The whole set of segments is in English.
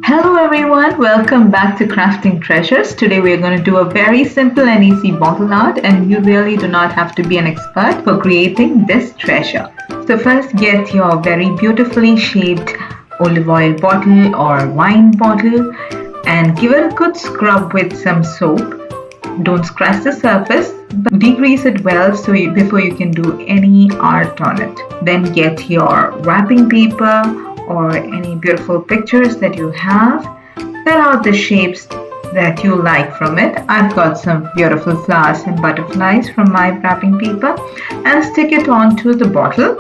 Hello everyone, welcome back to Crafting Treasures. Today we are going to do a very simple and easy bottle art, and you really do not have to be an expert for creating this treasure. So first get your very beautifully shaped olive oil bottle or wine bottle and give it a good scrub with some soap. Don't scratch the surface, but degrease it well before you can do any art on it. Then get your wrapping paper or any beautiful pictures that you have. Set out the shapes that you like from it. I've got some beautiful flowers and butterflies from my wrapping paper and stick it onto the bottle.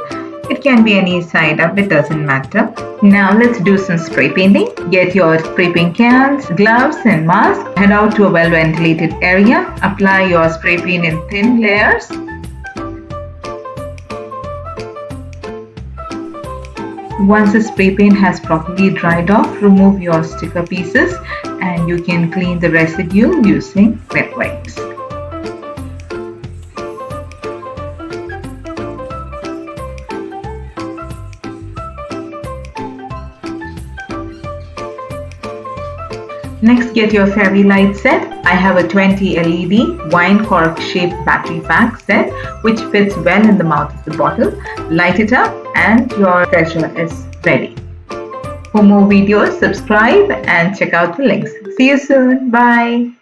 It can be any side up, it doesn't matter. Now let's do some spray painting. Get your spray paint cans, gloves and mask. Head out to a well ventilated area. Apply your spray paint in thin layers. Once the spray paint has properly dried off, remove your sticker pieces and you can clean the residue using wet wipes. Next, get your fairy light set. I have a 20 LED wine cork shaped battery pack set which fits well in the mouth of the bottle. Light it up and your treasure is ready. For more videos, subscribe and check out the links. See you soon. Bye.